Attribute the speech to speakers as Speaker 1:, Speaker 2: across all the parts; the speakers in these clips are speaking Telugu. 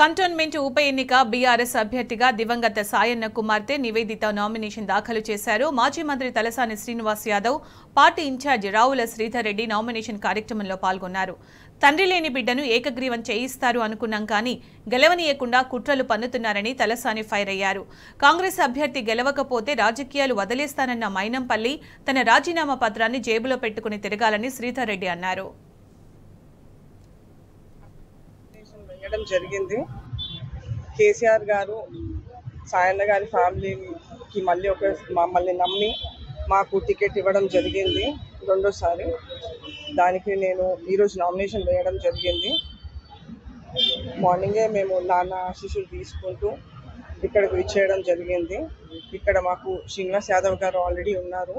Speaker 1: కంటోన్మెంట్ ఉప ఎన్నిక బీఆర్ఎస్ అభ్యర్థిగా దివంగత సాయన్న కుమార్తె నివేదిత నామినేషన్ దాఖలు చేశారు. మాజీ మంత్రి Talasani Srinivas Yadav, party incharge Ravula Sridhar Reddy nomination కార్యక్రమంలో పాల్గొన్నారు. తండ్రి లేని బిడ్డను ఏకగ్రీవం చేయిస్తారు అనుకున్నాం కానీ గెలవనీయకుండా కుట్రలు పన్నుతున్నారని తలసాని ఫైర్ అయ్యారు. కాంగ్రెస్ అభ్యర్థి గెలవకపోతే రాజకీయాలు వదిలేస్తానన్న మైనంపల్లి తన రాజీనామా పత్రాన్ని జేబులో పెట్టుకుని తిరగాలని శ్రీధర్ రెడ్డి అన్నారు.
Speaker 2: జరిగింది. కేసీఆర్ గారు సాయన్న గారి ఫ్యామిలీకి మమ్మల్ని నమ్మి మాకు టికెట్ ఇవ్వడం జరిగింది రెండోసారి. దానికి నేను ఈరోజు నామినేషన్ వేయడం జరిగింది. మార్నింగే మేము నాన్న ఆశీస్సులు తీసుకుంటూ ఇక్కడికి విచ్చేయడం జరిగింది. ఇక్కడ మాకు శ్రీనివాస్ యాదవ్ గారు ఆల్రెడీ ఉన్నారు.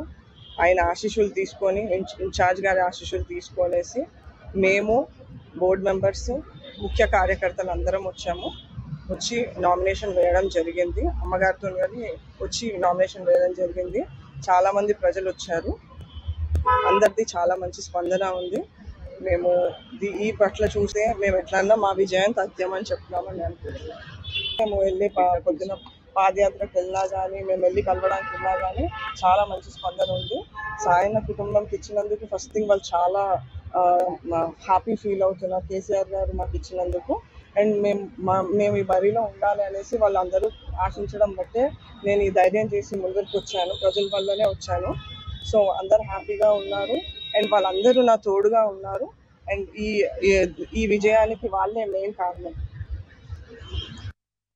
Speaker 2: ఆయన ఆశీస్సులు తీసుకొని ఇన్ఛార్జ్ గారి ఆశీస్సులు తీసుకొనేసి మేము బోర్డు మెంబర్స్ ముఖ్య కార్యకర్తలు అందరం వచ్చి నామినేషన్ వేయడం జరిగింది. అమ్మగారితో వచ్చి నామినేషన్ వేయడం జరిగింది. చాలామంది ప్రజలు వచ్చారు. అందరిది చాలా మంచి స్పందన ఉంది. మేము ఈ పట్ల చూస్తే మేము ఎట్లన్నా మా విజయం తథ్యమని చెప్తున్నామని అనుకుంటున్నాం. మేము వెళ్ళి పొద్దున పాదయాత్రకు వెళ్ళినా కానీ మేము వెళ్ళి కలవడానికి వెళ్ళినా కానీ చాలా మంచి స్పందన ఉంది. సాయన్న కుటుంబంకి ఇచ్చినందుకు ఫస్ట్ థింగ్ వాళ్ళు చాలా హ్యాపీ ఫీల్ అవుతున్నారు కేసీఆర్ గారు మాకు ఇచ్చినందుకు. అండ్ మేము ఈ బరిలో ఉండాలి అనేసి వాళ్ళందరూ ఆశించడం బట్టే నేను ఈ ధైర్యం చేసి ముందరికి వచ్చాను. ప్రజల వల్లనే వచ్చాను. సో అందరు హ్యాపీగా ఉన్నారు అండ్ వాళ్ళందరూ నా తోడుగా ఉన్నారు. అండ్ ఈ విజయానికి వాళ్ళే మెయిన్ కారణం.